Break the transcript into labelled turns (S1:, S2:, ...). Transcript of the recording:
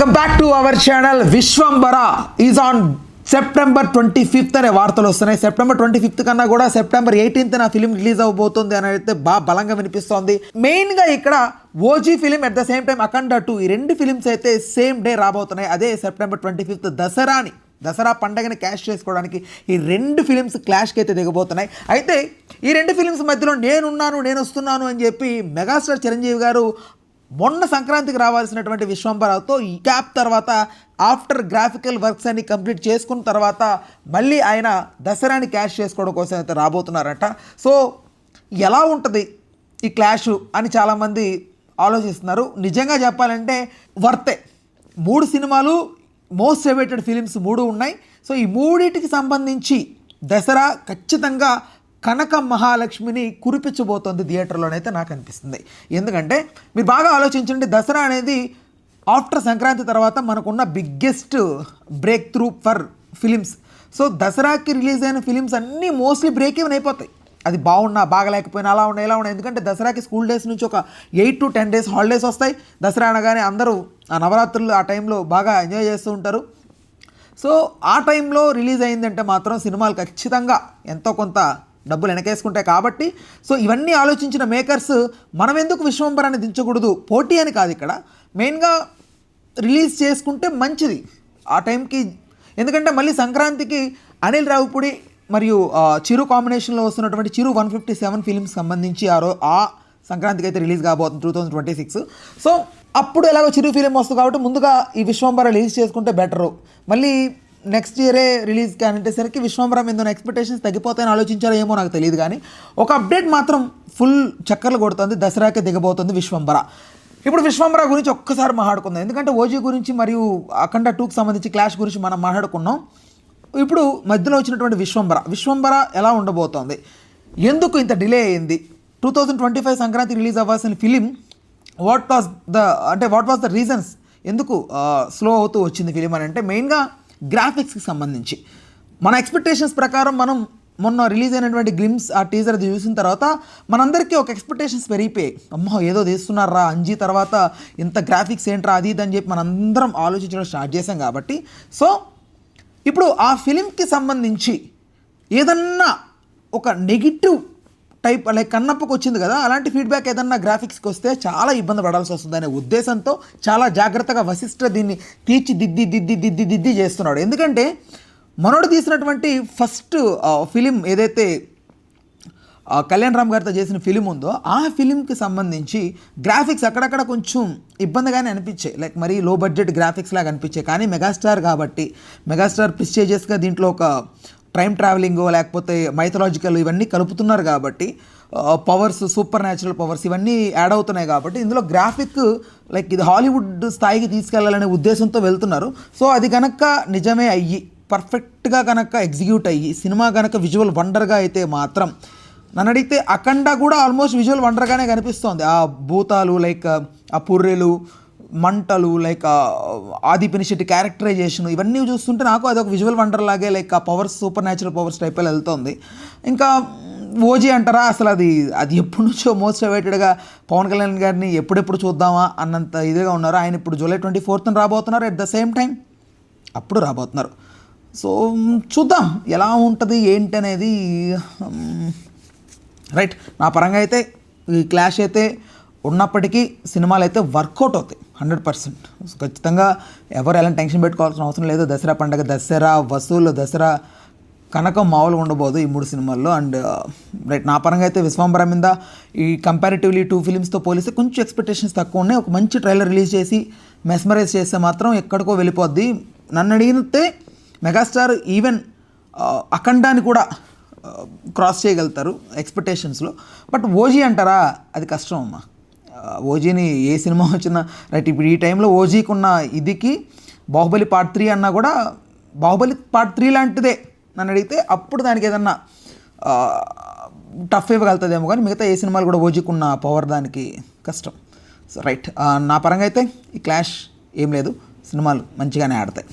S1: Welcome back to our channel. Vishwambhara is on September 25th అనే వార్తలు వస్తున్నాయి. సెప్టెంబర్ 25th కన్నా కూడా సెప్టెంబర్ 18th నా ఫిలిం రిలీజ్ అవబోతుంది అని అయితే బాగా బలంగా వినిపిస్తోంది. మెయిన్గా ఇక్కడ OG film at the same time Akhanda 2 ఈ రెండు ఫిలిమ్స్ అయితే సేమ్ డే రాబోతున్నాయి. అదే సెప్టెంబర్ 25th దసరా పండగని క్యాష్ చేసుకోవడానికి ఈ రెండు ఫిలిమ్స్ క్లాష్కి అయితే దిగబోతున్నాయి. అయితే ఈ రెండు ఫిలిమ్స్ మధ్యలో నేను వస్తున్నాను అని చెప్పి మెగాస్టార్ చిరంజీవి గారు మొన్న సంక్రాంతికి రావాల్సినటువంటి విశ్వంబరతో ఈ గ్యాప్ తర్వాత ఆఫ్టర్ గ్రాఫికల్ వర్క్స్ అన్ని కంప్లీట్ చేసుకున్న తర్వాత మళ్ళీ ఆయన దసరాని క్యాష్ చేసుకోవడం కోసం అయితే రాబోతున్నారట. సో ఎలా ఉంటుంది ఈ క్లాష్ అని చాలామంది ఆలోచిస్తున్నారు. నిజంగా చెప్పాలంటే వర్తే. 3 సినిమాలు మోస్ట్ అవైటెడ్ ఫిలిమ్స్ 3 ఉన్నాయి. సో ఈ మూడింటికి సంబంధించి దసరా ఖచ్చితంగా కనక మహాలక్ష్మిని కురిపించబోతోంది థియేటర్లోనైతే నాకు అనిపిస్తుంది. ఎందుకంటే మీరు బాగా ఆలోచించండి, దసరా అనేది ఆఫ్టర్ సంక్రాంతి తర్వాత మనకున్న biggest break through for films. So దసరాకి రిలీజ్ అయిన ఫిలిమ్స్ అన్నీ మోస్ట్లీ బ్రేక్ ఈవెన్ అయిపోతాయి. అది బాగున్నా బాగలేకపోయినా అలా ఉన్నాయి. ఎందుకంటే దసరాకి స్కూల్ డేస్ నుంచి ఒక 8 to 10 days హాలిడేస్ వస్తాయి. దసరా అనగానే అందరూ ఆ నవరాత్రులు ఆ టైంలో బాగా ఎంజాయ్ చేస్తూ ఉంటారు. సో ఆ టైంలో రిలీజ్ అయిందంటే మాత్రం సినిమాలు ఖచ్చితంగా ఎంతో కొంత డబ్బులు వెనకేసుకుంటాయి. కాబట్టి సో ఇవన్నీ ఆలోచించిన మేకర్స్ మనం ఎందుకు విశ్వంబరాన్ని దించకూడదు, పోటీ అని కాదు, ఇక్కడ మెయిన్గా రిలీజ్ చేసుకుంటే మంచిది ఆ టైంకి. ఎందుకంటే మళ్ళీ సంక్రాంతికి అనిల్ రావిపూడి మరియు చిరు కాంబినేషన్లో వస్తున్నటువంటి చిరు 157 ఫిలిమ్స్ సంబంధించి ఆ సంక్రాంతికి అయితే రిలీజ్ కాబోతుంది 2026. సో అప్పుడు ఎలాగో చిరు ఫిలిం వస్తుంది కాబట్టి ముందుగా ఈ విశ్వంబర రిలీజ్ చేసుకుంటే బెటరు. మళ్ళీ నెక్స్ట్ ఇయరే రిలీజ్ కానింటేసరికి విశ్వంబర మీద ఎక్స్పెక్టేషన్స్ తగ్గిపోతాయని ఆలోచించారో ఏమో నాకు తెలియదు. కానీ ఒక అప్డేట్ మాత్రం ఫుల్ చక్కర్లు కొడుతుంది, దసరాకే దిగబోతుంది విశ్వంబర. ఇప్పుడు విశ్వంబర గురించి ఒక్కసారి మాట్లాడుకుందాం. ఎందుకంటే ఓజీ గురించి మరియు అఖండ 2కి సంబంధించి క్లాష్ గురించి మనం మాట్లాడుకున్నాం. ఇప్పుడు మధ్యలో వచ్చినటువంటి విశ్వంబర ఎలా ఉండబోతోంది, ఎందుకు ఇంత డిలే అయింది, 2025 సంక్రాంతి రిలీజ్ అవ్వాల్సిన film what was the reasons ఎందుకు స్లో అవుతూ వచ్చింది ఫిలిం అని అంటే మెయిన్గా గ్రాఫిక్స్కి సంబంధించి మన ఎక్స్పెక్టేషన్స్ ప్రకారం మనం మొన్న రిలీజ్ అయినటువంటి గ్లిమ్స్ ఆ టీజర్ అది చూసిన తర్వాత మనందరికీ ఒక ఎక్స్పెక్టేషన్స్ పెరిగిపోయాయి. అమ్మో ఏదో తీస్తున్నారా, అంజీ తర్వాత ఇంత గ్రాఫిక్స్ ఏంట్రా అది ఇది అని చెప్పి మనందరం ఆలోచించడం స్టార్ట్ చేసాం. కాబట్టి సో ఇప్పుడు ఆ ఫిలింకి సంబంధించి ఏదన్నా ఒక నెగిటివ్ టైప్ లైక్ కన్నప్పకు వచ్చింది కదా, అలాంటి ఫీడ్బ్యాక్ ఏదన్నా గ్రాఫిక్స్కి వస్తే చాలా ఇబ్బంది పడాల్సి వస్తుంది అనే ఉద్దేశంతో చాలా జాగ్రత్తగా వశిష్ఠ దీన్ని తీర్చిదిద్ది చేస్తున్నాడు. ఎందుకంటే మనోడు తీసినటువంటి ఫస్ట్ ఫిలిం ఏదైతే కళ్యాణ్ రామ్ గారితో చేసిన ఫిలిం ఉందో ఆ ఫిలింకి సంబంధించి గ్రాఫిక్స్ అక్కడక్కడ కొంచెం ఇబ్బందిగానే అనిపించాయి, లైక్ మరీ లో బడ్జెట్ గ్రాఫిక్స్ లాగా అనిపించాయి. కానీ మెగాస్టార్ కాబట్టి మెగాస్టార్ ప్రెస్టీజియస్గా దీంట్లో ఒక టైం ట్రావెలింగ్ లేకపోతే మైథలాజికల్ ఇవన్నీ కలుపుతున్నారు కాబట్టి పవర్స్, సూపర్ న్యాచురల్ పవర్స్ ఇవన్నీ యాడ్ అవుతున్నాయి. కాబట్టి ఇందులో గ్రాఫిక్ లైక్ ఇది హాలీవుడ్ స్థాయికి తీసుకెళ్లాలనే ఉద్దేశంతో వెళ్తున్నారు. సో అది కనుక నిజమే అయ్యి పర్ఫెక్ట్గా కనుక ఎగ్జిక్యూట్ అయ్యి సినిమా కనుక విజువల్ వండర్గా అయితే మాత్రం నన్ను అడిగితే అఖండ కూడా ఆల్మోస్ట్ విజువల్ వండర్గానే కనిపిస్తోంది. ఆ భూతాలు లైక్ ఆ పుర్రెలు మంటలు లైక్ ఆది పినిషెట్టి క్యారెక్టరైజేషన్ ఇవన్నీ చూస్తుంటే నాకు అదొక విజువల్ వండర్ లాగే లైక్ ఆ పవర్స్ సూపర్ న్యాచురల్ పవర్స్ టైప్లో వెళ్తుంది. ఇంకా ఓజీ అంటారా, అసలు అది ఎప్పటి నుంచో మోస్ట్ అవైటెడ్గా పవన్ కళ్యాణ్ గారిని ఎప్పుడెప్పుడు చూద్దామా అన్నంత ఇదిగా ఉన్నారు. ఆయన ఇప్పుడు జూలై 24th రాబోతున్నారు, ఎట్ ద సేమ్ టైం అప్పుడు రాబోతున్నారు. సో చూద్దాం ఎలా ఉంటుంది ఏంటి అనేది. రైట్, నా పరంగా అయితే ఈ క్లాష్ అయితే ఉన్నప్పటికీ సినిమాలు అయితే వర్కౌట్ అవుతాయి 100%. ఖచ్చితంగా ఎవరు ఎలాంటి టెన్షన్ పెట్టుకోవాల్సిన అవసరం లేదు. దసరా పండుగ, దసరా వసూలు, దసరా కనకం మామూలుగా ఉండబోదు ఈ 3 సినిమాల్లో. అండ్ రైట్, నా పరంగా అయితే విశ్వంబర మీద ఈ కంపారిటివ్లీ 2 ఫిలిమ్స్తో పోలిస్తే కొంచెం ఎక్స్పెక్టేషన్స్ తక్కువ ఉన్నాయి. ఒక మంచి ట్రైలర్ రిలీజ్ చేసి మెస్మరైజ్ చేస్తే మాత్రం ఎక్కడికో వెళ్ళిపోద్ది. నన్ను అడిగితే మెగాస్టార్ ఈవెన్ అఖండాన్ని కూడా క్రాస్ చేయగలుగుతారు ఎక్స్పెక్టేషన్స్లో. బట్ ఓజీ అంటారా, అది కష్టం అమ్మా. ఓజీని ఏ సినిమా వచ్చినా రైట్, ఇప్పుడు ఈ టైంలో ఓజీకి ఉన్న ఇదికి బాహుబలి పార్ట్ 3 అన్నా కూడా బాహుబలి పార్ట్ 3 లాంటిదే నన్ను అడిగితే అప్పుడు దానికి ఏదన్నా టఫ్ ఇవ్వగలుగుతుందేమో. కానీ మిగతా ఏ సినిమాలు కూడా ఓజీకి ఉన్న పవర్ దానికి కష్టం. సో రైట్, నా పరంగా అయితే ఈ క్లాష్ ఏం లేదు, సినిమాలు మంచిగానే ఆడతాయి.